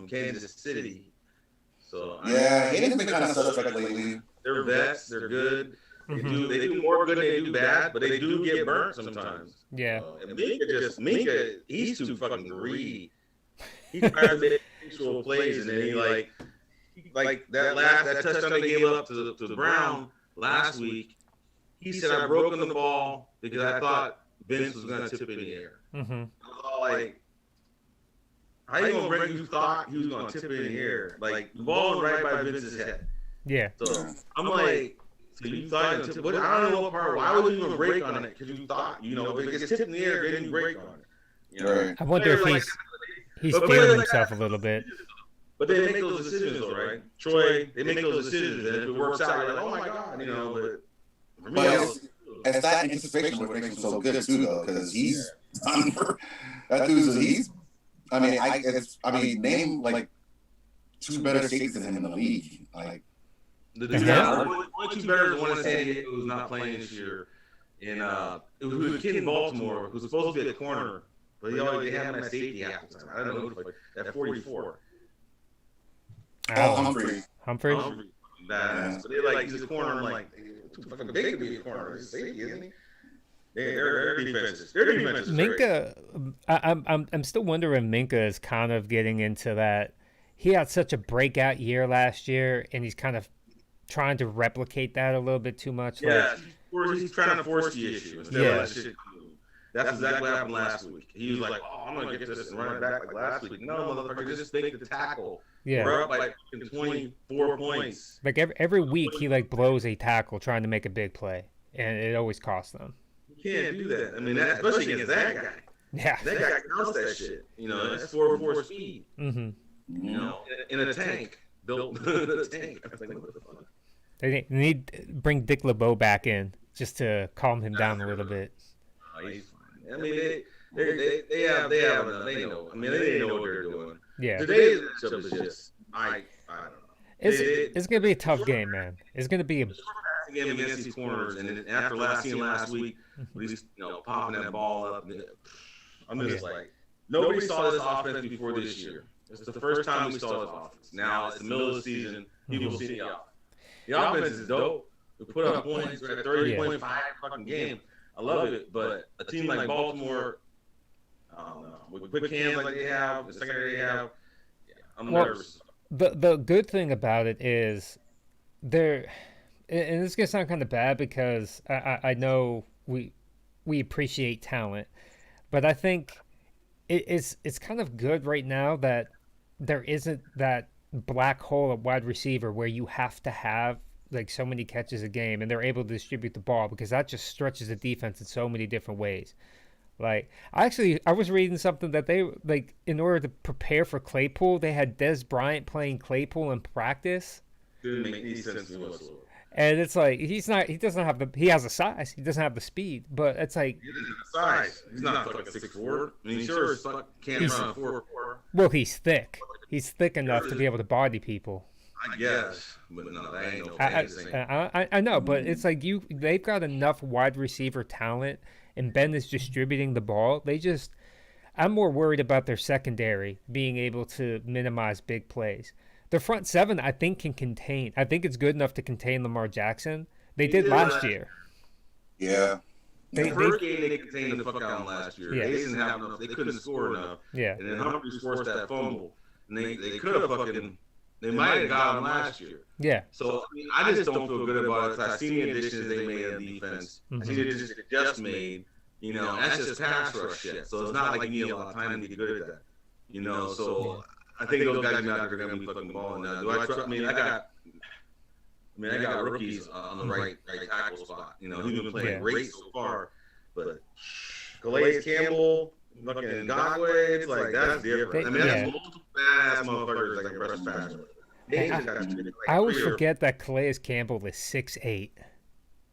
Kansas City. So yeah, he has been kind of suspect lately. They're vets. They're good. Mm-hmm. They do more good than they do bad, but they do get burnt sometimes. Yeah. And Minka, he's too fucking greedy. He tries to make actual plays, and then he like that touchdown they gave up to the Brown last week. He said, "I broke on the ball because I thought Vince was gonna tip it in the air." Mm-hmm. I was all like, "How you gonna break? You thought he was gonna tip it in the air? Like the ball was right by Vince's head." Yeah. So I'm like, so you thought, but I don't know what part. Why would you even break on it? Because you thought, if it gets tipped in the air, then you break on it. Right. I wonder if he's But feeling players himself a little bit. But they make those decisions, though, right? Troy, they make those decisions, and if it works out, you're like, oh my god, but for me, But it's that anticipation what makes him so good too, though, because he's that dude's I mean, name like two better safeties than him in the league, like. The only two better is one in San Diego who's not playing this year. And it was a kid in Baltimore who's supposed to be a corner, but they have him at safety half the time. I don't know, at 44. Humphrey. Humphrey? Badass. But they're like, he's a corner. I'm like, too fucking big to be a corner. He's safety, isn't he? Their defenses. Their defenses. Minka, I'm still wondering. Minka is kind of getting into that. He had such a breakout year last year, and he's kind of trying to replicate that a little bit too much. Yeah, he's trying to force the issue instead of that shit. That's exactly what happened last week. He was like, "Oh, I'm gonna get this and run it back like last week." No, motherfucker, just make the tackle. Yeah, we're up like 24 points. Like every week, he like blows a tackle trying to make a big play, and it always costs them. You can't do that. I mean, especially against that guy. Yeah, that guy counts that shit. That's 4-4 speed. Mm-hmm. In a tank, built in a tank. I was like, what the fuck? They need to bring Dick LeBeau back in just to calm him down a little bit. Oh, he's fine. I mean, they know. I mean, they know what they're doing. Yeah. Today's matchup is just, I don't know. It's gonna be a tough game, man. It's gonna be a game against these corners, and then after last week, when he's popping that ball up, I'm just like, nobody saw this offense before this year. It's the first time we saw this offense. Now it's the middle of the season. People see the offense. The offense is dope. We put up points. We're at 30.5 fucking game. I love it. But a team like Baltimore, I don't know, with quick hands like they have, the secondary they have, I'm nervous. The good thing about it is they're, and this is gonna sound kind of bad because I know we appreciate talent, but I think it's kind of good right now that there isn't that black hole at wide receiver where you have to have like so many catches a game and they're able to distribute the ball, because that just stretches the defense in so many different ways. Like I was reading something that they like in order to prepare for Claypool, they had Dez Bryant playing Claypool in practice. Didn't make any sense to me whatsoever. And it's like he doesn't have he has the size, he doesn't have the speed, but it's like he doesn't have the size. He's not fucking 6'4". I mean, sure as fuck can't run 4'4". Well, he's thick. He's thick enough to be able to body people. I guess, but no, that ain't no thing. I know, but it's like they've got enough wide receiver talent, and Ben is distributing the ball. I'm more worried about their secondary being able to minimize big plays. Their front seven, I think, can contain. I think it's good enough to contain Lamar Jackson. They did last year. Yeah. The first game they contained the fuck out of last year. Yeah. They didn't have enough. They couldn't score enough. Yeah. And then Humphries forced that fumble, and they could have fucking. They might have got him last year. Yeah. So I just don't feel good about it. I've seen the additions they made on defense. I see the additions they just made. That's just pass rush shit. So it's not like you need a lot of time to get good at that. So I think those guys are going to be fucking balling now. Do I trust? I got rookies on the right tackle spot. He's been playing great so far, but Calais Campbell, fucking Ngakwe, it's like that's different. That's multiple badass motherfuckers that can rush faster. I always forget that Calais Campbell is 6'8".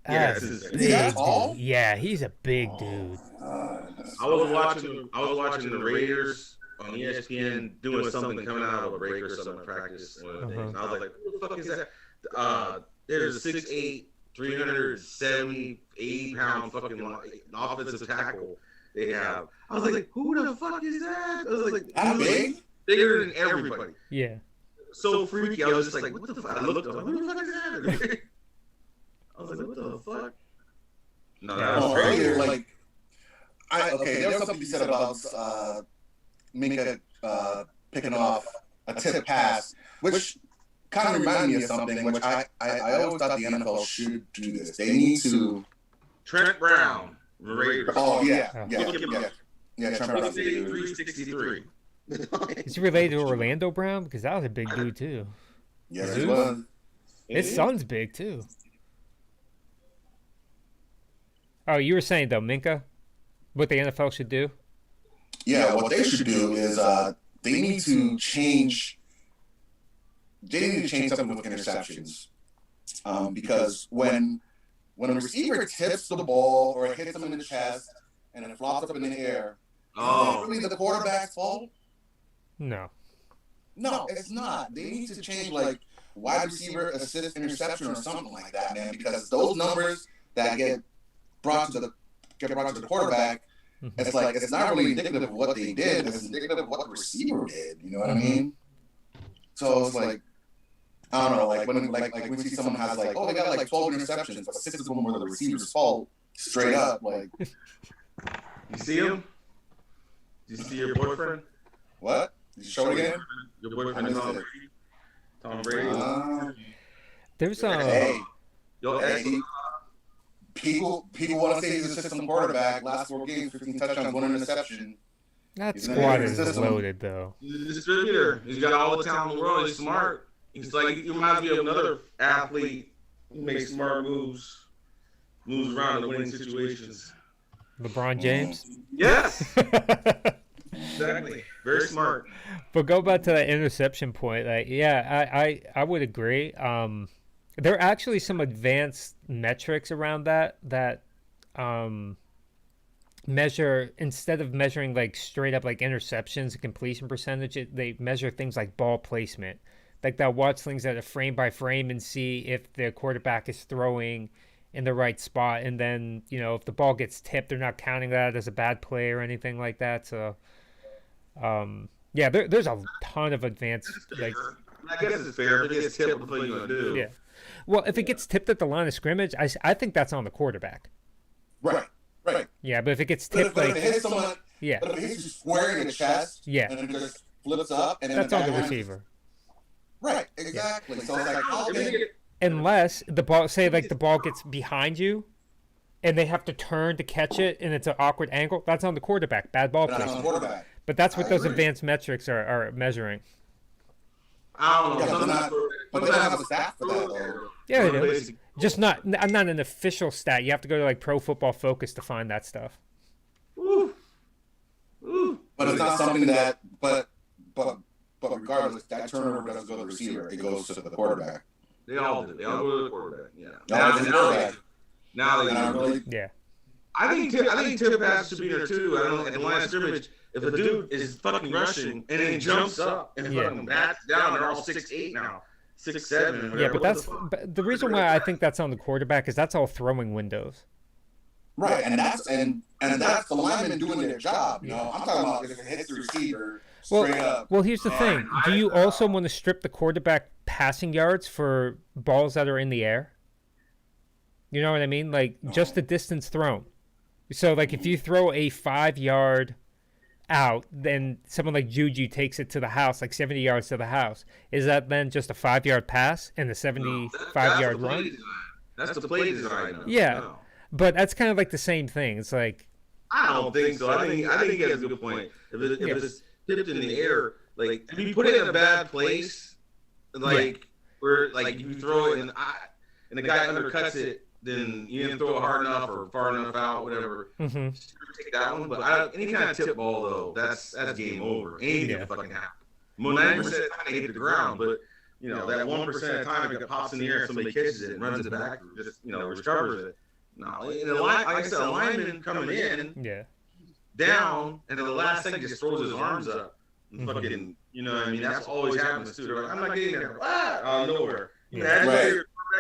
Yeah, big dude. Yeah, he's a big dude. I was watching the Raiders on ESPN doing something coming out of a break or something in practice. And I was like, "Who the fuck is that?" There's a 6'8", 370, 80-pound fucking offensive tackle they have. I was like, "Who the fuck is that?" I was like, "How big?" bigger than everybody. Yeah. So freaky. I was just like, what the fuck? I looked up, like, what the fuck is that? I was like, what the fuck? No, that was earlier, crazy. like, there was something you said about Minka picking off a tip pass, which kind of reminded me of something, which I always thought the NFL should do this. They need to. Trent Brown, the Raiders. Oh, yeah. Look him up. Yeah, Trent Brown. 363. Is he related to Orlando Brown? Because that was a big dude too. Yes, it was. His son's big too. Oh, you were saying though, Minka, what the NFL should do? Yeah, what they should do is they need to change. They need to change something with interceptions, because when a receiver tips the ball or it hits him in the chest and it flops up in the air, is it really the quarterback's fault? No. No, it's not. They need to change like wide receiver assist interception or something like that, man. Because those numbers that get brought to the quarterback, it's like it's not really indicative of what they did. It's indicative of what the receiver did. You know what I mean? So it's like I don't know, like when we see someone has like, oh, they got like 12 interceptions, but 6 of them were the receiver's fault, straight up, like. You see him? Did you see your boyfriend? What? Did you show it again? Your boyfriend is Tom Brady. There's Hey, Yo, hey, people want to say he's a system quarterback. Last 4 games, 15 touchdowns, 1 interception. that He's an squad American is system. loaded though. He's a distributor. He's got all the talent in the world. He's smart. He's like, he reminds me of another athlete who makes smart moves around in winning situations. LeBron James. Yes, exactly. Very smart. But go back to that interception point. Like, yeah, I would agree. There are actually some advanced metrics around that measure, instead of measuring like straight up like interceptions and completion percentage, they measure things like ball placement. Like they'll watch things at a frame by frame and see if the quarterback is throwing in the right spot, and then if the ball gets tipped, they're not counting that as a bad play or anything like that. So yeah, there's a ton of advanced, like, I guess it's fair. If it gets tipped, what are you gonna do? yeah. Well, if it gets tipped at the line of scrimmage, I think that's on the quarterback. Right. Yeah, but if it gets But tipped if it like, hits someone, yeah, but if it hits you square in the chest, Yeah. and it just flips up, and then that's on the guy- receiver. Right, exactly. So it's like, how can Unless the ball, say like the ball gets behind you, and they have to turn to catch it, and it's an awkward angle, that's on the quarterback. Bad ball not on the placement. quarterback? But that's what I those agree. advanced metrics are measuring. I don't know. Yeah, but Some they're not- people- but they don't have a stat for that, though. Yeah, Some it is. basic- Just not an official stat. You have to go to like Pro Football Focus to find that stuff. Ooh. Ooh. But it's not something that. But regardless, that turnover doesn't go to the receiver; it goes to the quarterback. They all do. They all go to the quarterback. Yeah. Now it's the quarterback. Now And I they. really, Yeah. I think tip passes should be there too. I don't know. At the line of scrimmage, if a dude is fucking rushing and then jumps up and Yeah. fucking bats down, they're all 6'8" now, 6'7". Yeah, whatever. but but the reason why I think that's on the quarterback is that's all throwing windows. right, and that's the lineman doing their job. I'm talking about if it hits the receiver straight up. Well, here's the thing. Do you also want to strip the quarterback passing yards for balls that are in the air? You know what I mean? Like just the distance thrown. So like if you throw a 5-yard out, then someone like Juju takes it to the house, like 70 yards to the house. Is that then just a 5-yard pass and a 75-yard run? That's the play design. though. Yeah. No. But that's kind of like the same thing. It's like, I don't think so. I think he has a good point. If it's tipped in the air, like if you put it in a bad place, like where like you throw it and the guy undercuts it, then you didn't throw it hard enough or far enough out, whatever. mhm. Take that one. But any kind of tip ball though, that's game over. Anything can fucking happen. 90% of the time they hit the ground, but that 1% of the time if it pops in the air and somebody catches it and runs it back, or just recovers it. No, in the line, like I said, a lineman coming in Yeah. down, and then the last thing just throws his arms up. And fucking, what I mean? That's always happens too. They're like, I'm not getting there. Out of nowhere. Yeah. Right.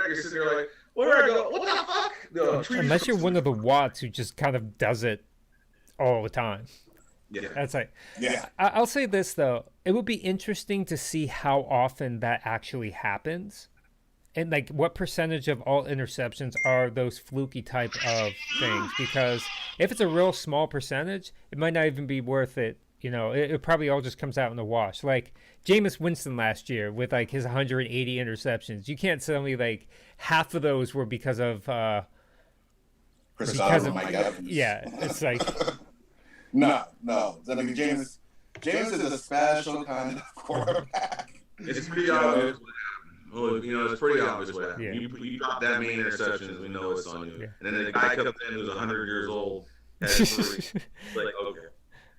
You're sitting there like, where do I go? What the fuck? No, Unless you're one of the Watts who just kind of does it all the time. Yeah. That's like, Yeah. I'll say this though, it would be interesting to see how often that actually happens, and like what percentage of all interceptions are those fluky type of things. Because if it's a real small percentage, it might not even be worth it. You know, it probably all just comes out in the wash. Like Jameis Winston last year with like his 180 interceptions. You can't tell me like half of those were because of Chris because Godwin, of Mike Evans. yeah. It's like No. I mean, James is a special kind of quarterback. It's pretty obvious what happened. Well, you know, it's pretty obvious what happened. Yeah. You drop that many interceptions, we know it's on you. Yeah. And then the guy comes in who's 100 years old. Had three. It's like, okay.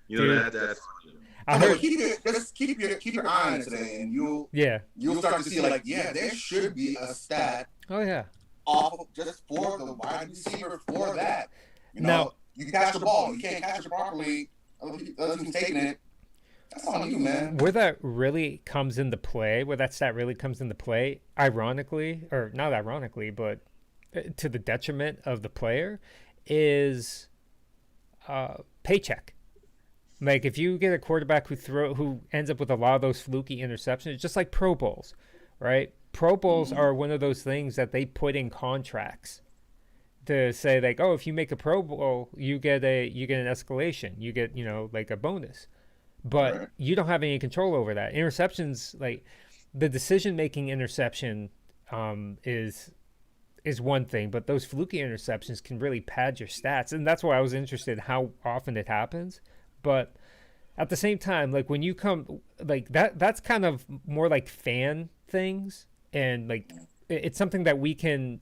You know, Dude. that's on you. I heard. Keep your eye on it today, and you'll Yeah. start to see like, yeah, there should be a stat Oh yeah. off just for the wide receiver for that. You know, Now- you catch the ball, you can't catch it properly. Other team's taking it. That's on you, man. Where that really comes into play, where that stat really comes into play, ironically, or not ironically, but to the detriment of the player, is paycheck. Like if you get a quarterback who ends up with a lot of those fluky interceptions, just like Pro Bowls, right? Pro Bowls are one of those things that they put in contracts to say like, oh, if you make a Pro Bowl, you get an escalation, you get like a bonus, but Right. you don't have any control over that. Interceptions, like the decision making interception, is one thing, but those fluky interceptions can really pad your stats, and that's why I was interested in how often it happens. But at the same time, like when you come like that's kind of more like fan things, and like it's something that we can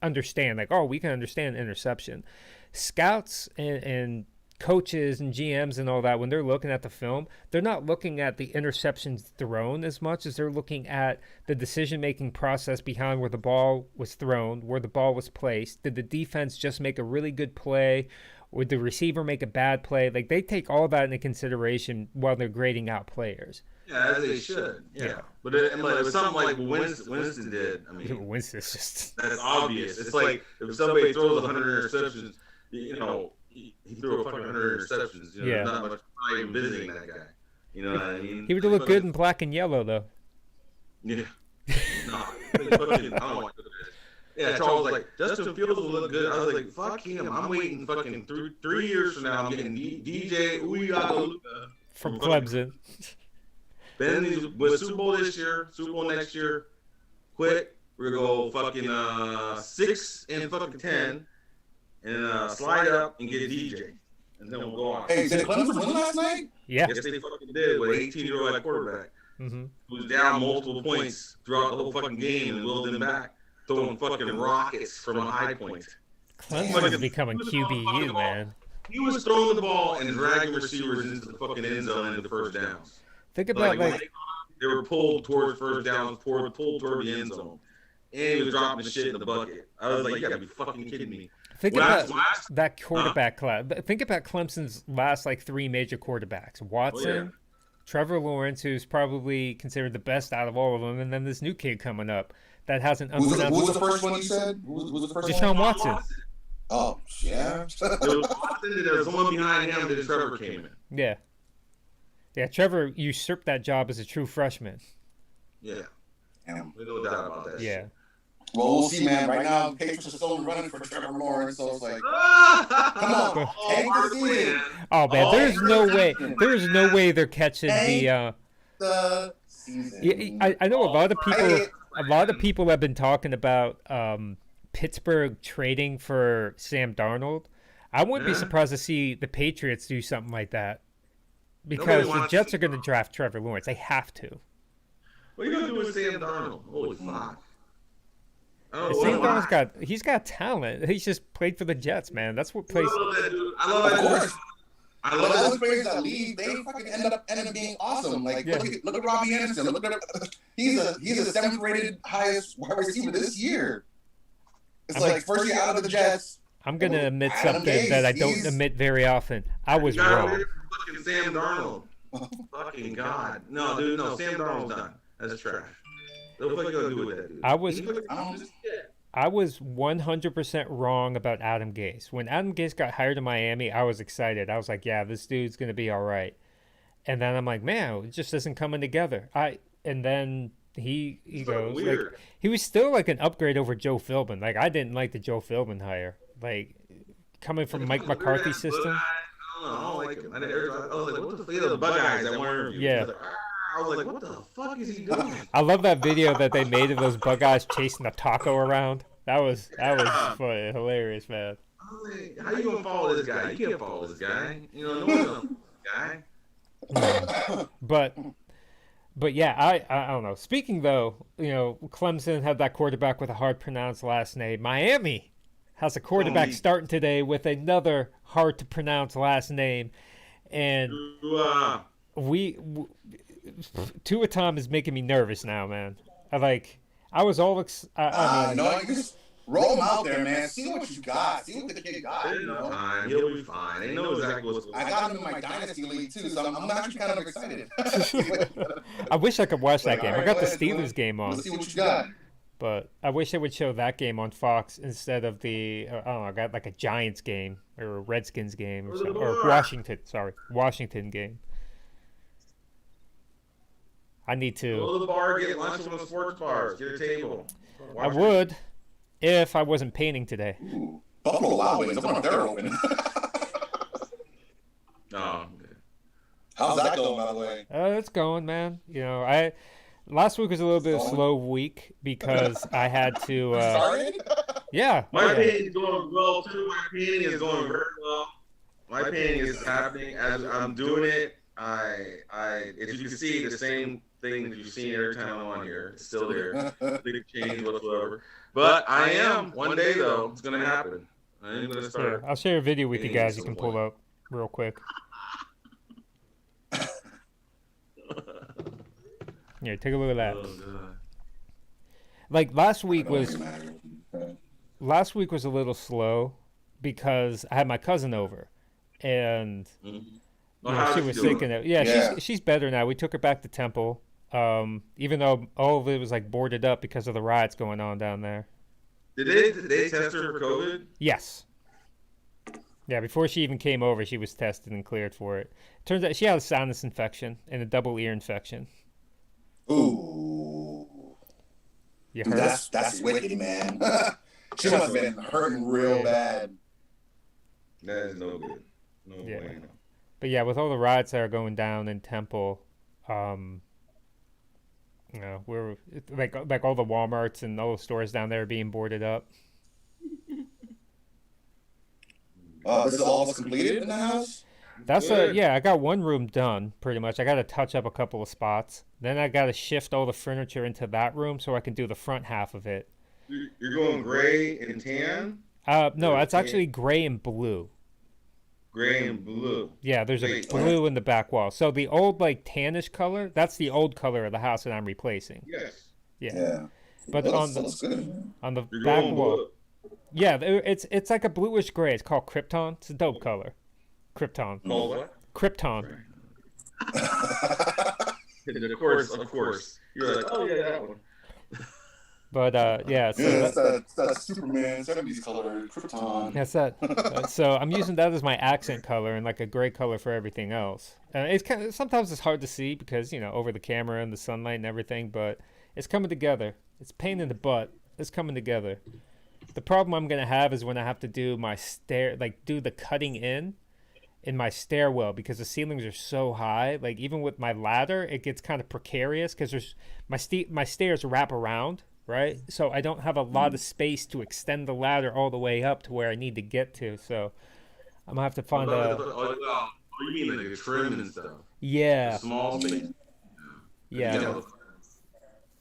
understand. Like, oh, we can understand interception. Scouts and coaches and GMs and all that, when they're looking at the film, they're not looking at the interceptions thrown as much as they're looking at the decision-making process behind where the ball was thrown, where the ball was placed. Did the defense just make a really good play? Would the receiver make a bad play? Like they take all that into consideration while they're grading out players. Yeah, as they should. Yeah. But it was something like Winston did. I mean, Winston's just that's obvious. It's like if somebody throws 100 interceptions, you know, he threw a fucking 100 interceptions. You know, Yeah. there's not much pride in visiting that guy. You know what I mean? he would look good in black and yellow though. Yeah. No. I don't know what it is. Yeah, Charles was like, Justin Fields will look good. I was like, fuck him. I'm waiting fucking 3 years from now. I'm getting DJ Uyagaluka From Clemson. Ben with Super Bowl this year, Super Bowl next year. Quit. We're gonna go fucking 6 and fucking 10, and slide up and get DJ, and then we'll go on. Hey, did Clemson win last night? Yeah. Yes, they fucking did with an 18-year-old quarterback Mm-hmm. who's down multiple points throughout the whole fucking game and willed them back, throwing fucking rockets from a high point. Clemson's becoming QBU, man. He was throwing the ball and dragging receivers into the fucking end zone into the first downs. Think about When like they were pulled towards first downs, pulled toward the end zone, and he was dropping the shit in the bucket. I was like, you gotta be fucking kidding me. think Last- about last- that quarterback class. Think about Clemson's last like 3 major quarterbacks: Watson, Trevor Lawrence, who's probably considered the best out of all of them, and then this new kid coming up that has an Who was unpronounceable the first one you said? Who was the first Deshaun one? Watson. Oh, yeah. There was Watson, and there was someone behind him that Trevor came in. Yeah. Yeah, Trevor usurped that job as a true freshman. Yeah, Damn. there's no doubt about that. Yeah. Well, we'll see, man. Right now, the Patriots are still running for Trevor Lawrence, so it's like, Come on, take the season. Oh man, Oh, there's no man. way. There's no way they're catching the. the season. Yeah, I know a lot of people. Hey. A lot of people have been talking about Pittsburgh trading for Sam Darnold. I wouldn't be Yeah. surprised to see the Patriots do something like that, because Nobody the wants Jets to- are going to draft Trevor Lawrence. They have to. What are you gonna do with Sam Darnold? Holy fuck! I don't know Sam what- Darnold's got talent. He's just played for the Jets, man. That's what I plays. love that dude. I love Of that course. dude. I But love all that the players that leave, they fucking end up being awesome. Like Yeah. look at Robbie Anderson. Look at he's a 7th rated highest wide receiver this year. It's I'm like ex- first year out of the Jets. I'm going to admit Adam something Gase, that I don't he's- admit very often. I was You gotta wrong. wait for fucking Sam Darnold. Fucking God. No, dude, no. Sam Darnold's done. That's trash. What the fuck you gonna do with that dude? I was- He fucking- I don't- I was 100% wrong about Adam Gase. When Adam Gase got hired in Miami, I was excited. I was like, yeah, this dude's going to be all right. And then I'm like, man, it just isn't coming together. And then he So goes like weird. he was still like an upgrade over Joe Philbin. Like I didn't like the Joe Philbin hire. Like coming from Mike McCarthy system. I don't know. I don't like him. I was like, what the fuck? The bug eyes that weren't interview. Yeah. Like, I was like, what the fuck is he doing? I love that video that they made of those bug eyes chasing a taco around. That was Yeah. funny, hilarious, man. I was like, how you gonna follow this guy? You can't follow this guy. You know, no one's gonna follow this guy. But yeah, I don't know. Speaking though, Clemson had that quarterback with a hard pronounced last name. Miami has a quarterback starting today with another hard to pronounce last name, and we Tua Tom is making me nervous now, man. I was all I mean, no, you just roll him out there, man. See what you got. See what the kid got. You know? Time. He'll be fine. They know exactly what's going I on. got him in my dynasty league too, so I'm actually kind of excited. I wish I could watch that Like, game. all I right, got the go ahead, Steelers game on, Let's see what you got. but I wish they would show that game on Fox instead of the I don't know. I got like a Giants game or a Redskins game or Washington game. I need to. Go to the bar, get lunch from the sports bars, get a table. I would if I wasn't painting today. Ooh, Buffalo Wild Wings. I wonder if they're open. No. How's that going, by the way? It's going, man. I last week was a little bit of a slow week because I had to. Started? Yeah. My painting is going well too. My painting is going very well. My painting is happening as I'm doing it. As you can see, the same thing that you've seen every time I'm on here. It's still there. Big change whatsoever. But I am one day though. It's gonna happen. I am gonna Yeah, start. I'll share a video with you painting guys. at You some can pull point. up real quick. Here, take a look at that. Oh, God. Like last week I don't was think it matters. last week was a little slow because I had my cousin over, and Mhm. you Well, know, how's she it was doing? sick and yeah, Yeah. she's better now. We took her back to Temple, even though all of it was like boarded up because of the riots going on down there. Did they test her for COVID? Yes. Yeah, before she even came over, she was tested and cleared for it. Turns out she had a sinus infection and a double ear infection. Ooh. You Dude, heard? that's wicked, man. She must have been hurting real bad. That is no good. No Yeah. way. But yeah, with all the riots that are going down in Temple, we're like all the WalMarts and all the stores down there are being boarded up. This is almost completed in the house? That's Good. yeah, I got one room done pretty much. I got to touch up a couple of spots. Then I got to shift all the furniture into that room so I can do the front half of it. You're going gray and tan, No, it's Okay. actually gray and blue. gray and blue. Yeah, there's a Wait, blue in the back wall. So the old like tannish color, that's the old color of the house that I'm replacing. Yes. Yeah. Yeah. But That on the looks good, man. on the You're back going wall. blue. Yeah, it's like a bluish gray. It's called Krypton. It's a dope color. Krypton. Called what? Krypton. Of course. You're like, oh yeah, that one. But yeah, so Yeah, that's that Superman 70s color, Krypton. that's that. So I'm using that as my accent color and like a gray color for everything else. It's kind of sometimes it's hard to see because over the camera and the sunlight and everything, but it's coming together. It's a pain in the butt. It's coming together. The problem I'm gonna have is when I have to do my do the cutting in my stairwell because the ceilings are so high. Like even with my ladder, it gets kind of precarious because there's my stairs wrap around, right? So I don't have a lot of space to extend the ladder all the way up to where I need to get to. So I'm gonna have to find Oh, you mean like a trim and stuff? yeah, A small space. yeah.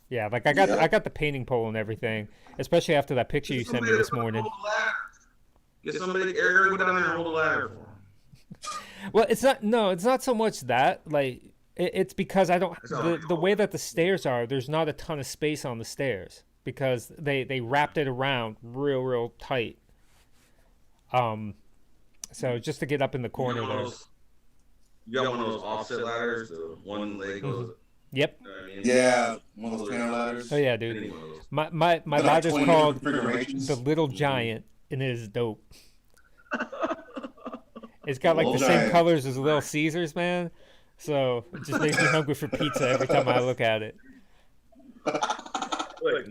Yeah, like I got the painting pole and everything, especially after that picture you sent me this morning. Get somebody, Eric, go down there and hold the ladder for him. Well, it's not so much that it's because I don't the way that the stairs are. There's not a ton of space on the stairs because they wrapped it around real tight. So just to get up in the corner there. You got one of those offset ladders, the one leg goes. Yep. You know what I mean? Yeah, one of those panel ladders. Oh yeah, Any dude. one of those. My Like ladder's 20 called configurations. the Little Giant, and it is dope. It's got like the Little same Giant. colors as Little Caesars, man. So it just makes me hungry for pizza every time I look at it. Like,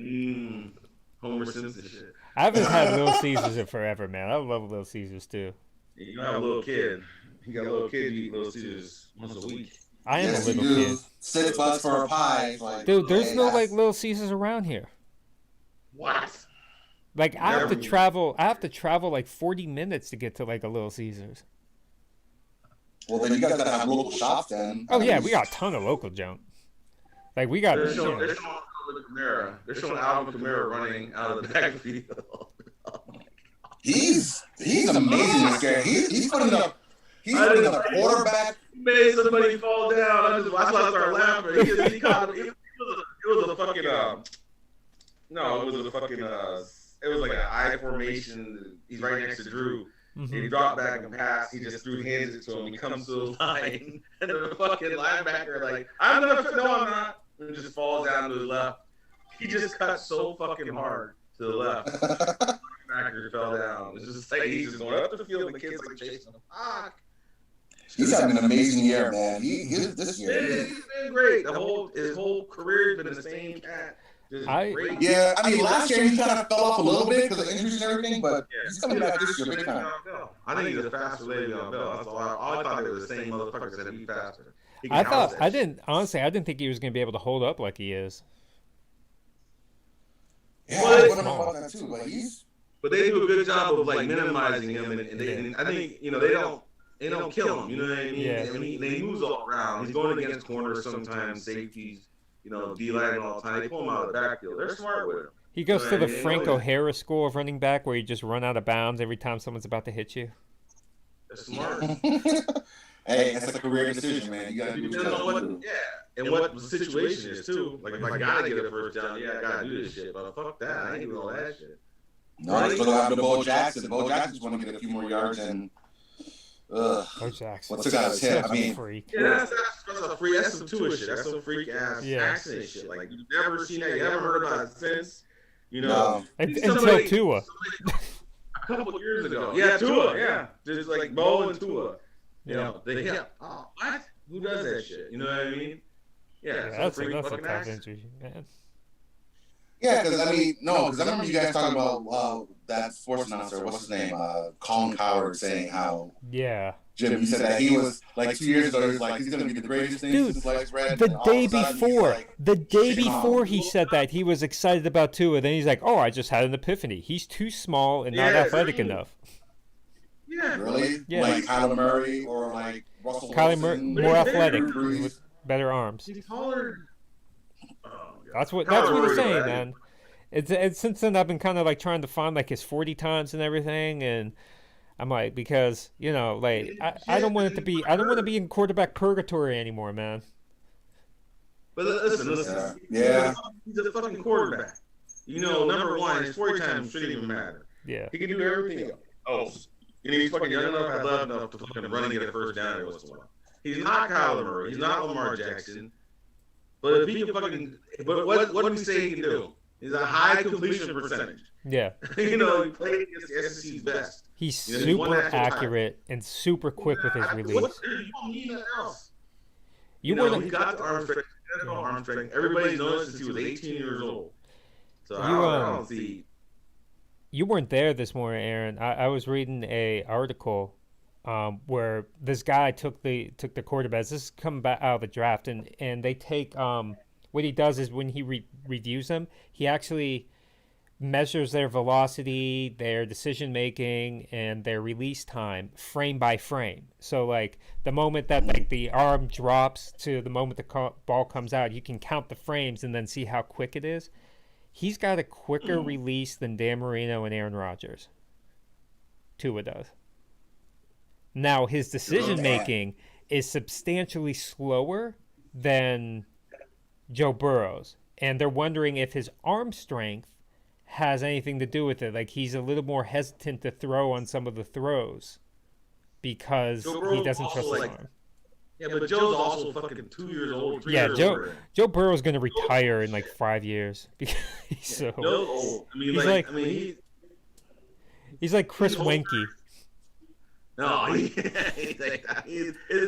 Homer Simpson shit. I haven't had Little Caesars in forever, man. I love Little Caesars too. You have a little kid. You got a little kid. You eat Little Caesars once a week. I am Yes, a you little do. kid. $6 for a pie. Like, Dude, there's hey, no that's- like Little Caesars around here. What? Like I have to Never. travel. I have to travel like 40 minutes to get to like a Little Caesars. Well, then you guys gotta have local shops then. Oh yeah, we got a ton of local junk. Like we got. They're showing Alvin Kamara. They're showing Alvin Kamara running out of the backfield. He's amazing this game. He's putting up a quarterback. He made somebody fall down. That's why I started laughing. He caught it. It was a fucking no, it was a fucking it was like an I formation. He's right next to Drew. And he dropped back and passed. He just hands it to him. He comes to the line, and the fucking linebacker like, I'm gonna fit. No, I'm not. And just falls down to his left. He just cut so fucking hard to the left. Linebacker fell down. It's just like he's just going up the field, and the kid's like chasing him. Fuck. He's having an amazing year, man. He's this He's year. been great. His whole career has been the same cat. Just great. Yeah, I mean, last year he kind of fell off a little bit because of injuries and everything, but Yeah. he's coming back this year big time. I think he's a faster Le'Veon Bell. That's all I thought they were the same motherfuckers that be faster. He can I house thought that I shit. didn't honestly. I didn't think he was gonna be able to hold up like he is. Yeah, Well, I wonder about that too. But he's But they do a good job of like minimizing him, and I think they don't kill him. You know what I mean? Yeah. I mean, they moves all around. He's going against corners sometimes, safeties, D-line all the time. They pull him out of the backfield. They're smart with him. He goes to the Yeah, Franco yeah. Harris school of running back, where you just run out of bounds every time someone's about to hit you. They're smart. hey, that's a career decision, man. You gotta do what you Depends on gotta what, do. yeah, and what the situation is too. Like if I gotta get a first down, yeah, I gotta do this shit. But fuck that, I ain't doing all that shit. No, they still have the Bo Jackson. Bo Jackson's want to get a few more yards and. Bo Jackson. What's the guy's head? I mean, freak. Yeah, that's a freak. That's some Tua shit. That's some freak ass Yeah. accident shit. Like you've never seen that. You haven't heard about it since. no. Until Somebody- Tua. A couple years ago. Yeah, Tua. Yeah, just like Bo and Tua. Yeah. They hit. Oh, what? Who does that shit? You know what I mean? Yeah, Yeah, it's that's freak a fucking tough accident. injury, man. Yeah, because I mean, no, because I remember you guys talking about that sports announcer, what's his name, Colin Coward, saying how Yeah. Jim, he said that he was like 2 years ago. He was like, he's gonna be the greatest thing Dude, since sliced bread. The and all day of a sudden, he's before, like, the day shit on. before he said that, he was excited about Tua. Then he's like, "Oh, I just had an epiphany. He's too small and not Yeah, athletic dude. enough." Yeah, really, Yeah. like Kyler Murray or like Russell Kyler Murray, Wilson, more athletic, Drew Brees. with better arms. he's taller. Oh, God. That's what Kyler they're Murray, saying, right? man. It's since then I've been kind of like trying to find like his 40 times and everything, and I'm like, because like I don't want it to be I don't want to be in quarterback purgatory anymore, man. But listen. Yeah. He's a fucking quarterback. Number one, his 40 times shouldn't even matter. Yeah. He can do everything else. He's fucking young enough, athletic enough to fucking run and get a first down every once in a while. He's not Kyler Murray. He's not Lamar Jackson. But if he can fucking, but what do we say he can do? He's a high completion percentage. Yeah. He played against the SEC's best. He's Yeah, he's won super national title. accurate and super quick with his release. You don't need nothing else. You He weren't got the arm strength. NFL arm strength. Everybody's known it since he was 18 years old. So I You, don't see. you weren't there this morning, Aaron. I was reading a article where this guy took the quarterbacks. This is coming back out of the draft, and they take what he does is when he reviews them, he actually measures their velocity, their decision making, and their release time frame by frame. So like the moment that like the arm drops to the moment the ball comes out, you can count the frames and then see how quick it is. He's got a quicker release than Dan Marino and Aaron Rodgers. Tua does. Now his decision making is substantially slower than Joe Burrow's, and they're wondering if his arm strength has anything to do with it. Like he's a little more hesitant to throw on some of the throws because Joe Burrow he doesn't trust also, his like, arm. Yeah, but Joe's also fucking 2 years old, 3 Yeah, years Joe old. Joe Burrow's gonna retire in like 5 years because he's so Joe's old. I mean, he's like, like I mean, he's like Chris he's older. Wenke. No, it's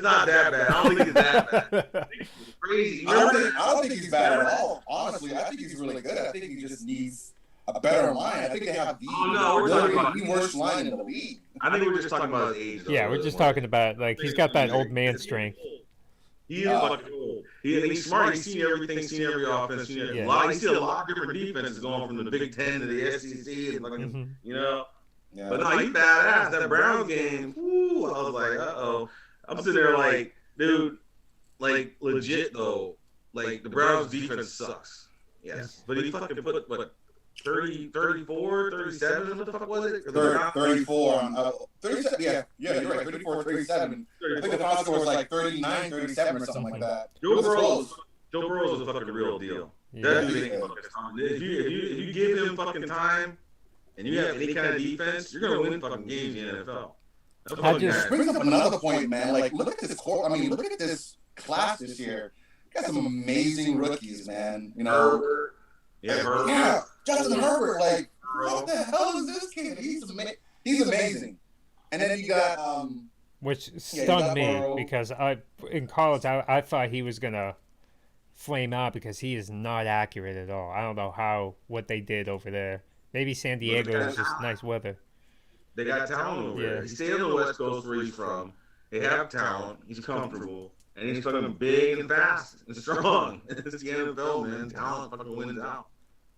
not that bad. I don't think it's that bad. It's crazy. I don't think he's bad at all. Honestly, I think he's really good. I think he just needs a better line. I think they have the worst line in the league. I think we're just talking about his age. Though, Yeah, we're just talking about like he's got that old man strength. He is fucking old. He's smart. He's seen everything, seen every offense, seen every he's seen a lot of different defenses going from the Big Ten to the SEC, and fucking, you know. Yeah. But no, he's badass. That Browns game, woo, I was like, uh-oh. I'm sitting there like, dude, like, legit, though, like, the Browns' defense sucks. Yes. But he fucking put, what, 30, 34, 37, what the fuck was it? 34 on 37, yeah, you're right, 34, 37. I think the final score was like 39, 37 or something like that. Joe Burrow's a fucking real deal. Yeah. That dude ain't fucking time. If you give him fucking time, and you have any kind of defense, you're gonna win fucking games in the NFL. I just Brings up another point, man. Like, look at this core. I mean, look at this class this year. Got some amazing rookies, man. You know, Herbert. Yeah, Justin Herbert. Like, what the hell is this kid? He's amazing. And then you got which stunned me Burrow. because in college I thought he was gonna flame out because he is not accurate at all. I don't know what they did over there. Maybe San Diego is just nice weather. They got talent over there. He stayed on the West Coast where he's from. They have talent. He's comfortable. And he's fucking big and fast and strong. It's the NFL, man. Talent fucking wins out.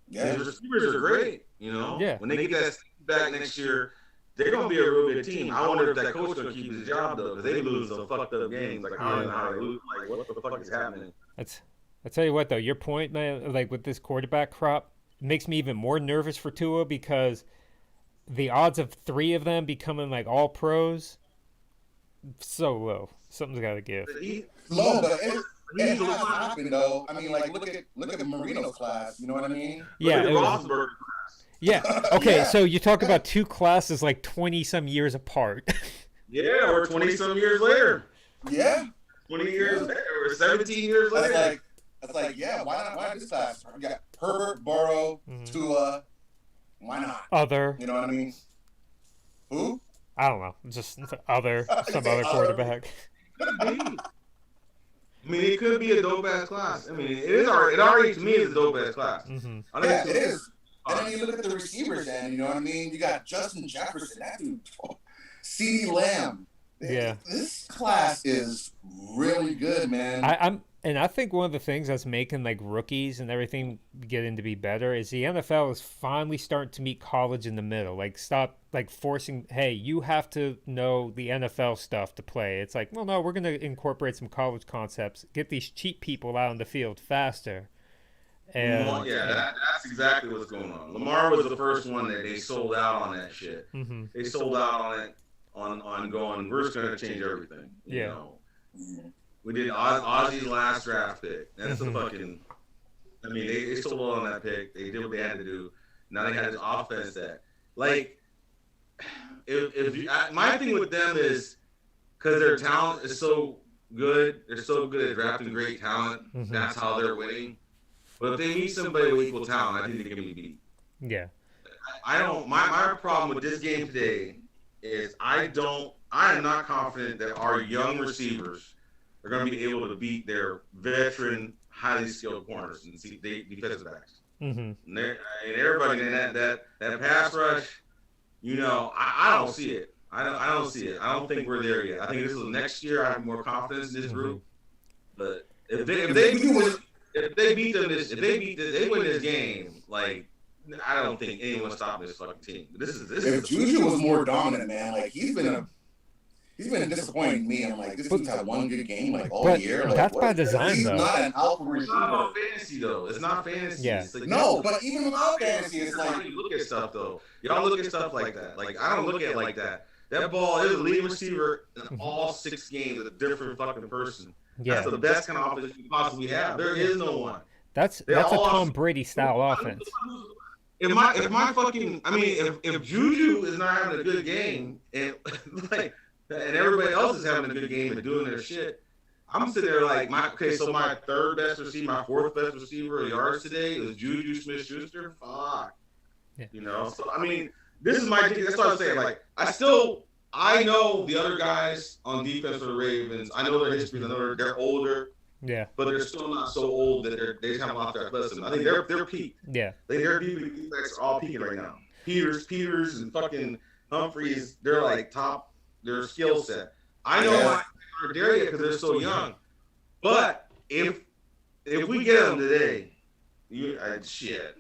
yeah. His receivers are great, you know? Yeah. When they get that back next year, they're going to be a real good team. I wonder if that coach going to keep his job, though, because they lose some fucked up games. Like, I don't know how they lose. Like, what the fuck is happening? I tell you what though, your point, man, like with this quarterback crop, makes me even more nervous for Tua because the odds of 3 of them becoming like all pros so low. Something's got to give. Low, but it has happened though. I mean, like look at the Marino's class. You know what I mean? Yeah, Look at it was, Roethlisberger. yeah. Okay, Yeah. so you talk about 2 classes like 20 some years apart. Yeah, we're 20-some years later. Yeah. 20 years later. We're 17 years later. That's like, yeah. Why not this class? We got Herbert, Burrow, Tua. Why not? Other, You know what I mean? Who? I don't know, just some other quarterback. Could be. I mean, it could be a dope-ass class. I mean, it already, to me, is a dope-ass class. Mm-hmm. I think Yeah, it's it is. And then you look at the receivers, and you know what I mean. You got Justin Jefferson, that dude. CeeDee Lamb. Yeah. This class is really good, man. I think one of the things that's making like rookies and everything getting to be better is the NFL is finally starting to meet college in the middle. Like stop like forcing, hey, you have to know the NFL stuff to play. It's like, well, no, we're going to incorporate some college concepts, get these cheap people out on the field faster. And that's exactly what's going on. Lamar was the first one that they sold out on that shit. mm-hmm. They sold out on it, on going, we're just going to change everything. You Yeah. know? We did Ozzy's last draft pick. That's the fucking. I mean, they sold out on that pick. They did what they had to do. Now they had this offense that, like, my thing with them is because their talent is so good. They're so good at drafting great talent. Mhm. That's how they're winning. But if they meet somebody with equal talent, I think they can be beat. Yeah. I don't. My problem with this game today is I am not confident that our young receivers are going to be able to beat their veteran, highly skilled corners and defensive backs. Mm-hmm. And everybody in that pass rush, you know, I don't see it. I don't see it. I don't think we're there yet. I think this is next year. I have more confidence in this group. But if they win this game, like, I don't think anyone's stopping this fucking team. This if Juju was more dominant, man, like he's been disappointing to me. I'm like, this dude's had one good game like all year. Like, that's by design, he's though. not an alpha It's not receiver. about fantasy, though. It's not fantasy. Yeah. It's like, No, but even without fantasy, it's like, like you look at stuff, though. Y'all look at stuff like that. Like, I don't look at it like that. That ball is a leading receiver in all 6 games with a different fucking person. Yeah. That's the best kind of offense you can possibly have. There is no one. That's a Tom Brady style offense. If my fucking, I mean, if Juju is not having a good game and like, and everybody else is having a good game and doing their shit, I'm sitting there like so my third best receiver, my fourth best receiver of yards today was Juju Smith-Schuster. Fuck. Yeah. You know, so I mean, this is my thing. That's what I'm saying. Like, I know the other guys on defense for the Ravens. I know their history. I know they're older. Yeah. But they're still not so old that they just have a lot of athleticism. I think they're peaked. Yeah. Like their defense are all peaking right now. Peters, and fucking Humphreys, they're like top their skill set. I know why they're there yet because they're so young. But if we get them today, shit.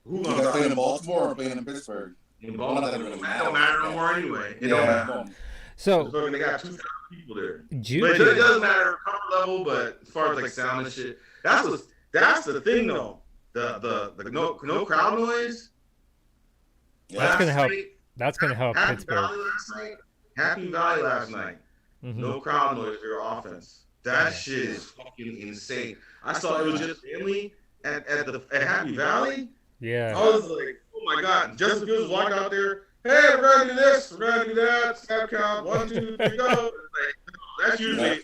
Who are playing in Baltimore or playing in Pittsburgh? In Baltimore, it don't matter no more anyway. It don't matter. So they got 2,000 people there. Juju, But it doesn't matter comfort level, but as far as like sound and shit, that's the thing though. The no crowd noise. That's gonna help. That's gonna help Pittsburgh. Happy Valley last night. Mm-hmm. No crowd noise for your offense. That shit is fucking insane. I saw it was just family at Happy Valley. Yeah. I was like, oh my god. Justin Fields walked out there. Hey, we're gonna do this. We're gonna do that. Snap count. 1, 2, 3, go. Like, that's usually man,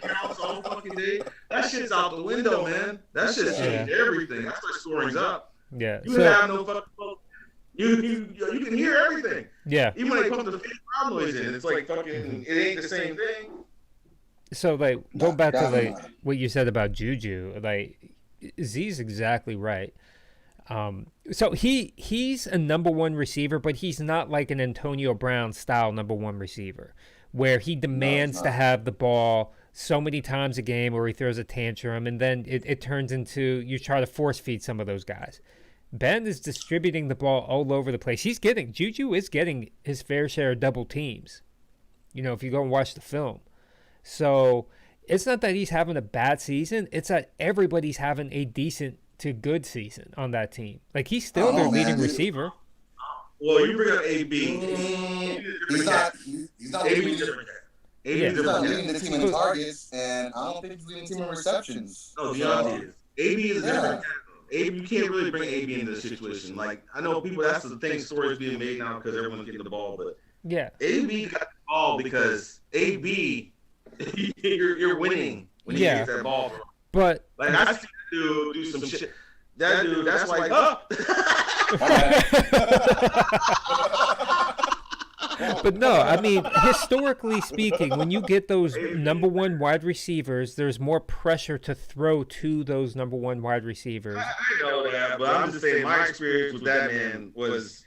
counts all fucking day. That shit's out the window, man. That shit's changed everything. That's why scoring's up. Yeah. You have no fucking. You can hear everything. Yeah. Even when they put the fake crowd noise in, it's like fucking. It ain't the same thing. So like, go back to like what you said about Juju. Like, Z's exactly right. So he's a number one receiver, but he's not like an Antonio Brown style number one receiver, where he demands to have the ball so many times a game, or he throws a tantrum, and then it turns into you try to force feed some of those guys. Ben is distributing the ball all over the place. Juju is getting his fair share of double teams. You know, if you go and watch the film. So it's not that he's having a bad season. It's that everybody's having a decent to good season on that team. Like, he's still their leading receiver. Well, you bring up AB. He's not leading the team in targets, and I don't think he's leading the team in receptions. No, Deontay is. AB is different. AB, you can't really bring AB into the situation. Like, I know people, that's the thing, stories being made now because everyone's getting the ball, but AB got the ball because AB, you're winning when he gets that ball. But like, I see that dude do some shit. That dude, that's like, But no, I mean, historically speaking, when you get those number one wide receivers, there's more pressure to throw to those number one wide receivers. I know that, but I'm just saying my experience with that man was,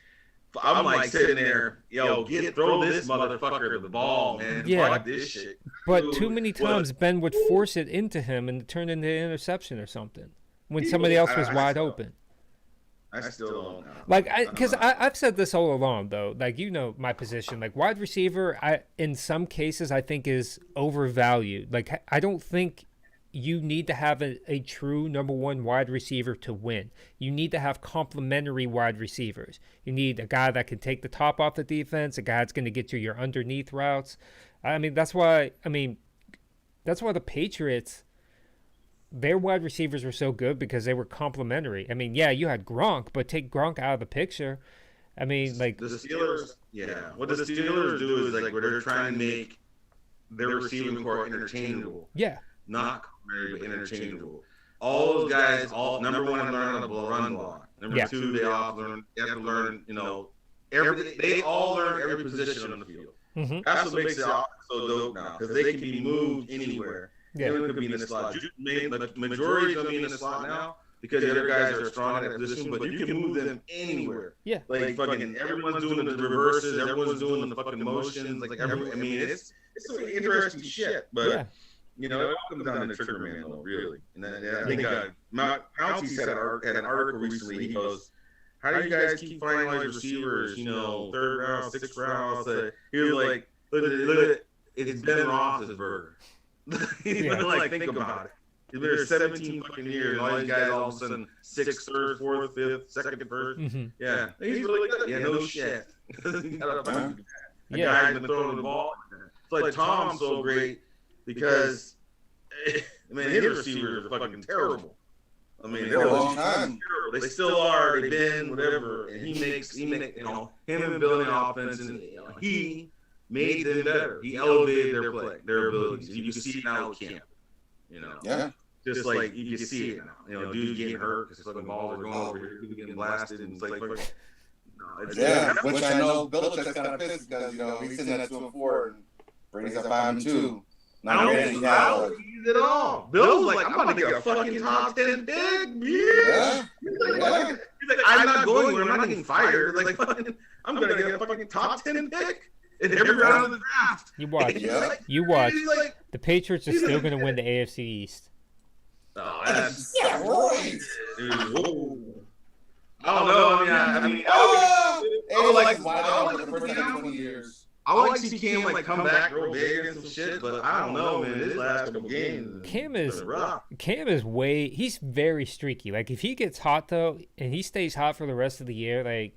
I'm like sitting there, throw this motherfucker the ball, man. Fuck this shit. But too many times Ben would force it into him and turn into an interception or something when somebody else was wide open. I still don't know. Like, because I've said this all along, though. Like, you know my position. Like, wide receiver, in some cases, I think is overvalued. Like, I don't think you need to have a true number one wide receiver to win. You need to have complementary wide receivers. You need a guy that can take the top off the defense, a guy that's going to get you your underneath routes. That's why the Patriots, their wide receivers were so good because they were complementary. I mean, yeah, you had Gronk, but take Gronk out of the picture. I mean, like the Steelers. Yeah, what the Steelers do is like where they're trying to make their receiving core interchangeable. Yeah, not complementary, but interchangeable. All those guys, number one, learn how to run block. Number two, they have to learn. They all learn every position on the field. Mm-hmm. That's what makes it so dope now because they can be moved anywhere. Yeah. They could be in the slot. The majority is going to be in the slot now because the other guys are strong in that position, but you can move them anywhere. Yeah. Like, fucking everyone's doing the reverses, everyone's doing the fucking motions. Like, it's some interesting shit, but, it all comes down to Trigger Man, though, really. And I think Pouncey said had an article recently. He goes, how do you guys keep finding all these receivers, third round, sixth round? He was like, look at it. It's Ben Roethlisberger. Think about it. He's been there 17 fucking years, and all these guys all of a sudden 6th, 3rd, 4th, 5th, 2nd, 1st. Mm-hmm. Yeah, he's really good. Yeah, no shit. That guy's been throwing the ball. It's like Tom's so great because, his receivers are fucking terrible. They're a long time. They still are. They've been whatever, and he makes him and building offense, and he made them better. He elevated their play, their abilities. You can see it now with Cam. Yeah. Just like you can see it now. Dudes getting hurt because fucking balls are going over here, people getting blasted, and it's like, which I know Belichick's kind of pissed because he's sitting at 2-4 and Brady's at 5-2. I don't use it all. Bill's like, I'm about to get a fucking top 10 pick. Yeah. He's like, I'm not going where I'm not getting fired. Like, fucking, I'm gonna get a fucking top 10 pick in every round of the draft. You watch. You watch. The Patriots are still gonna win the AFC East. Oh, that's right. Dude, I don't know. I mean, I would like to see Cam like come back real big and some shit, but I don't know, man. This last couple games, Cam is he's very streaky. Like if he gets hot though, and he stays hot for the rest of the year, like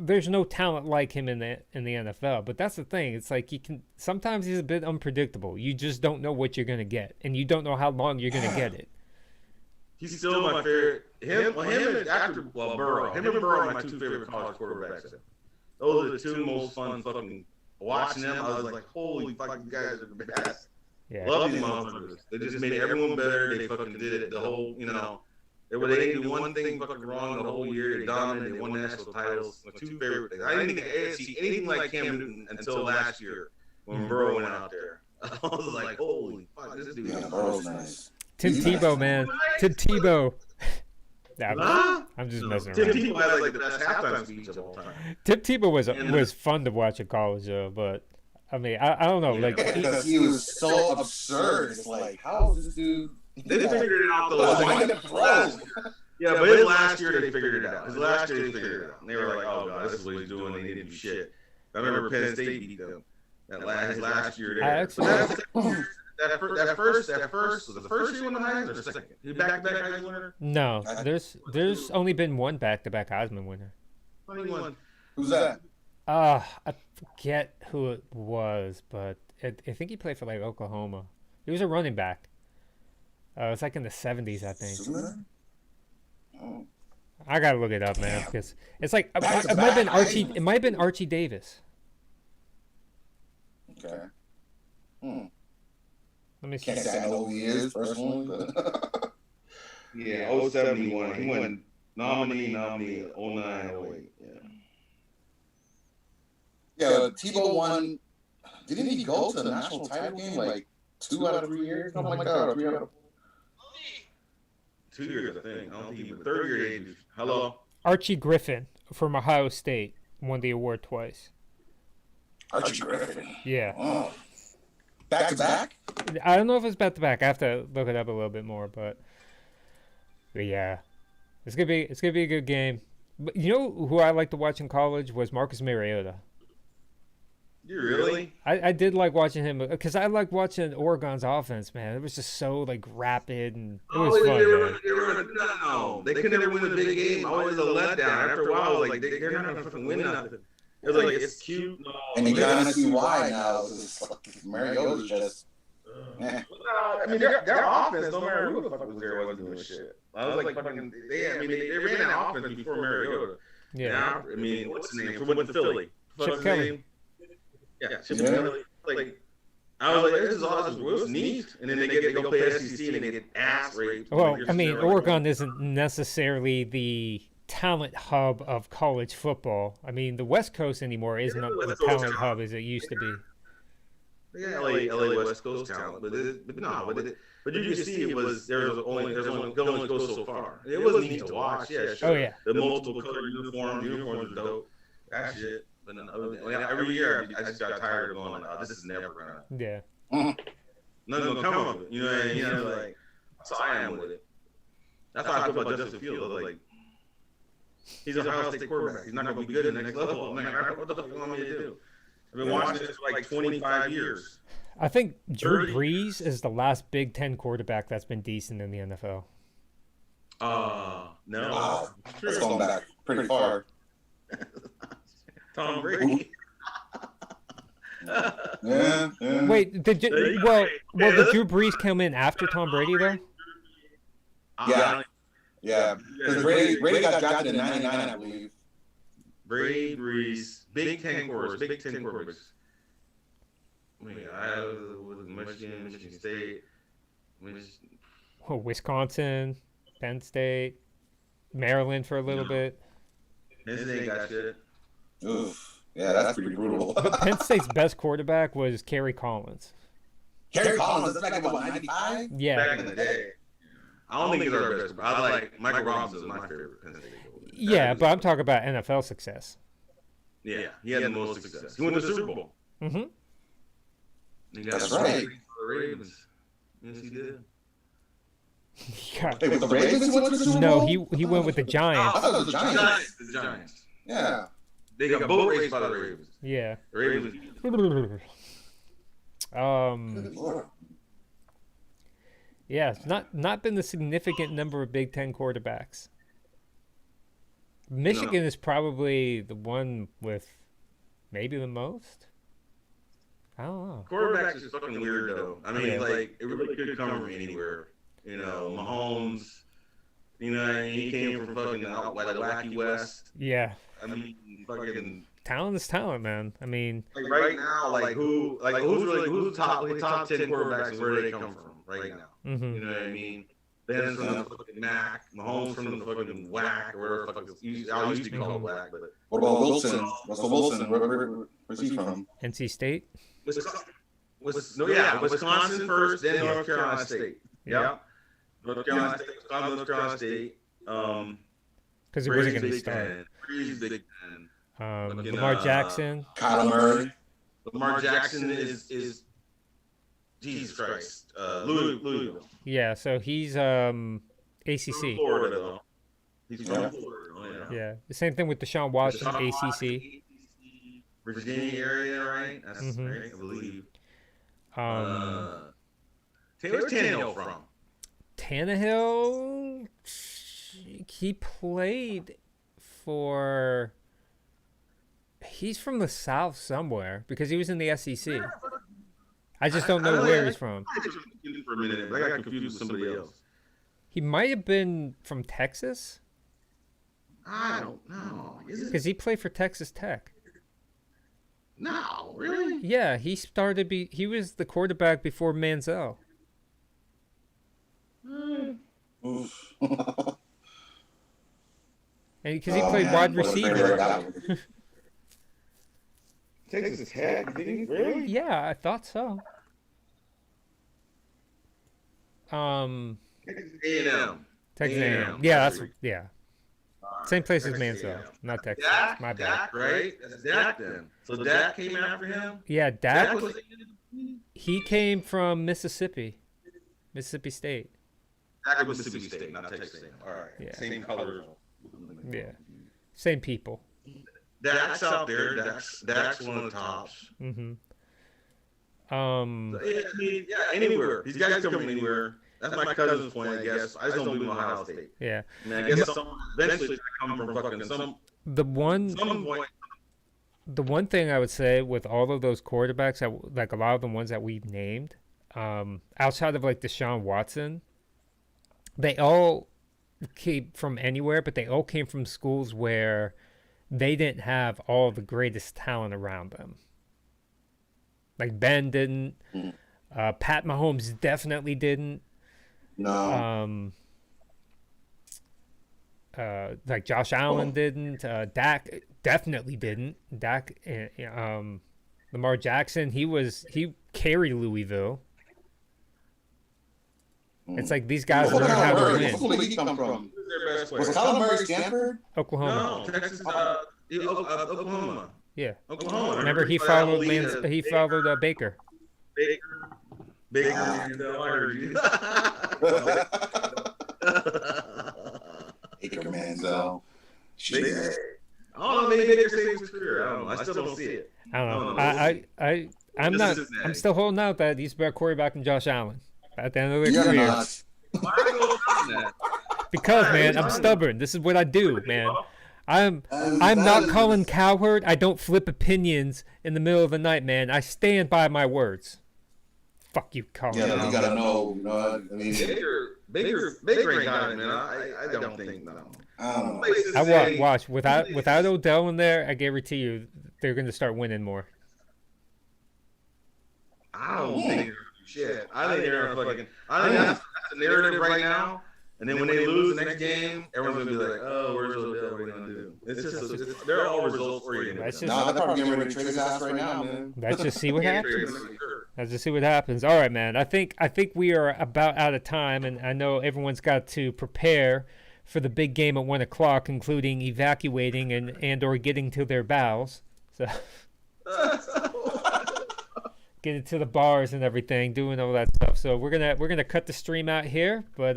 there's no talent like him in the NFL. But that's the thing. It's like sometimes he's a bit unpredictable. You just don't know what you're gonna get, and you don't know how long you're gonna get it. He's still my favorite. Him and Burrow. Him and Burrow are my two favorite college quarterbacks. Those are the two most fun fucking watching them. I was like, holy fuck, you guys are the best. Yeah. Love these motherfuckers. They just made everyone better. They fucking did it the whole, they didn't do one thing fucking wrong the whole year. They dominated. They won national titles. My two favorite things. I didn't think the AFC anything like Cam Newton until last year when Burrow went out there. I was like, holy fuck, this dude. Yeah, Burrow's nice. Tim Tebow, man. Tim Tebow. I'm just messing around. Tim Tebow has like the best halftime speech of all time. Tim Tebow was fun to watch at college though, but I mean I don't know, like because he was so absurd. It's like, how is this dude? They figured it out though. Yeah, but his last year they figured it out. And they were like, oh god, this is what he's doing. They didn't do shit. I remember Penn State beat them his last year there. That first was the first year when the Heisman or second? He back-to-back Heisman winner? No, there's only been one back-to-back Heisman winner. 21. Who's that? I forget who it was, but I think he played for like Oklahoma. He was a running back. It was like in the 70s, I think. Oh. I gotta look it up, man, because it's like it might have been Archie. It might have been Archie Davis. Okay. Let me see. Can't say I know who he is personally, but yeah, 07 he won. He won nominee, 09, 08. Yeah, Tebow won. Didn't he go to the national title game like 2 out of 3 years? Something like that, or 3 out of 2 years, I think. I don't think he was third year age. Hello? Archie Griffin from Ohio State won the award twice. Archie Griffin. Yeah. Oh. Back to back? I don't know if it's back to back. I have to look it up a little bit more, but yeah, it's gonna be a good game. But you know who I liked to watch in college was Marcus Mariota. You really? I did like watching him because I like watching Oregon's offense, man. It was just so like rapid and it was fun. No, they could never win a big game. Always a letdown. After a while, like they're not gonna fucking win nothing. It was like it's cute. And you gotta see why now. Mariota's just. I mean, their offense, no matter who the fuck was there, wasn't doing shit. I was like, fucking. They ran that offense before Mariota. Yeah. Now, I mean, what's his name? Who went to Philly? Chip Kelly. Yeah, Chip Kelly. Like, I was like, this is all. This was neat. And then they go play SEC and they get ass raped. Well, I mean, Oregon isn't necessarily the talent hub of college football. I mean, the West Coast anymore isn't the talent hub as it used to be. Yeah, LA West Coast talent, but you can see there's only go so far. It was neat to watch. Yeah, sure. Oh yeah. The multiple color uniforms are dope. That shit. But every year I just got tired of going like, oh, this is never gonna. Yeah. Nothing's gonna come of it. You know what I mean? Like, so I am with it. That's how I feel about Justin Fields. Like, he's a Ohio State quarterback. He's not gonna be good at the next level. I'm like, what the fuck do you want me to do? I've been watching this for like 25 years. I think Drew Brees is the last Big Ten quarterback that's been decent in the NFL. No. It's going back pretty far. Tom Brady. Yeah. Wait, did Drew Brees come in after Tom Brady though? Yeah. Because Brady got drafted in '99, I believe. Brady, Brees, Big Ten quarterbacks. I mean, Iowa, Michigan State, Wisconsin, Penn State, Maryland for a little bit. Penn State got shit. Oof. Yeah, that's pretty brutal. But Penn State's best quarterback was Kerry Collins. Kerry Collins, that's like about 95? Yeah. Back in the day. I don't think he's our best. I like Michael Robinson is my favorite Penn State. Yeah, but I'm talking about NFL success. Yeah, he had the most success. He won the Super Bowl. Mm-hmm. That's right. The Ravens. Yes, he did. Yeah. Hey, with the Ravens he went to the Super No, Bowl? he went with the Giants. I thought it was the Giants. The Giants. Yeah. They got boat raced by the Ravens. Yeah. The Ravens. Good Lord. Yeah, it's not been a significant number of Big Ten quarterbacks. Michigan is probably the one with maybe the most. I don't know. Quarterbacks is fucking weird though. I mean, Yeah. like it really could come from anywhere. You know, Mahomes. You know, he came from fucking out by the wacky West. Yeah, I mean, fucking talent is talent, man. I mean, like right now, who's the top 10 quarterbacks and where do they come from right now? mhm. You know what I mean? Ben's from the fucking MAC, Mahomes from the fucking WAC, or whatever the fuck it's used to be called WAC, but What about Wilson? Russell Wilson, where's he from? NC State. Wisconsin first, then North Carolina State. Yeah. Yeah. North Carolina State. Because he wasn't going to Big start. Ten. Brady's Big Ten. Fucking, Lamar Jackson. Kyler Murray. Lamar Jackson is Jesus Christ. Louisville. Yeah, so he's ACC. Florida, though. He's from Yeah. Florida. Oh, yeah. Yeah, the same thing with Deshaun Watson, Deshaun ACC. Watson, Virginia area, right? That's Mhm. right, I believe. Um, Where's Tannehill from? Tannehill, he played for. He's from the South somewhere because he was in the SEC. I just don't know where he's from. I just confused for a minute, but I got confused with somebody else. He might have been from Texas I don't know. Is it? because he played for Texas Tech. No, really? Yeah, he started. He was the quarterback before Manziel, Oof. and because he Oh, played man, wide what a favorite receiver. that was. Texas Tech? Really? Yeah, I thought so. Texas A&M. Texas A&M. A&M. Yeah, that's yeah. Same place as Texas Manziel, A&M. not Texas. Dak, My bad. Dak, right? That's Dak then. So Dak came after him? Yeah, Dak. was He came from Mississippi State. Dak was Mississippi State, not Texas A&M. All right. Yeah. Same color. Yeah, same people. Dak's out there. Dak's one of the tops. Mm-hmm. I mean, yeah, anywhere. These guys come from anywhere. That's my cousin's point, I guess. I just don't believe in Ohio State. Yeah. I mean, I guess eventually they come from fucking some The one thing I would say with all of those quarterbacks, like a lot of the ones that we've named, outside of like Deshaun Watson, they all came from anywhere, but they all came from schools where they didn't have all the greatest talent around them. Like Ben didn't. Pat Mahomes definitely didn't. No. Like Josh Allen didn't. Dak definitely didn't. Lamar Jackson, he carried Louisville. It's like these guys learn how to win. What school did he come from? their best player. Was Kyler Murray Stanford? Oklahoma. No, Texas, Oklahoma. Yeah. Oklahoma. Remember he For that followed whole lead, followed Baker. Baker, I heard you. Baker Manziel. Baker. I don't know, maybe Baker saved his career. I don't know. I still don't see it. I don't know. I'm This not. is Cincinnati. I'm still holding out that he's a better quarterback than Josh Allen at the end of their You're career. not. Why are you going that? Because man, I'm stubborn. This is what I do, man. I'm not Colin Cowherd. I don't flip opinions in the middle of the night, man. I stand by my words. fuck you, Colin. Yeah, you gotta know. You know, I mean, Baker ain't got it, man. I don't think no. I don't know. Places I say- watch without Odell in there. I guarantee you, they're going to start winning more. I don't think they're gonna do shit. I think they're gonna fucking. I think that's the narrative right now. And then when they lose the next game, everyone's gonna be like, "Oh, where's Odell? What are we gonna do?" They're all results oriented. That's just No, they're probably getting ready to trade his ass right now, man. let's just see what happens. Sure. Let's just see what happens. All right, man. I think we are about out of time, and I know everyone's got to prepare for the big game at 1 o'clock, including evacuating and or getting to their bowels. So getting to the bars and everything, doing all that stuff. So we're gonna cut the stream out here, but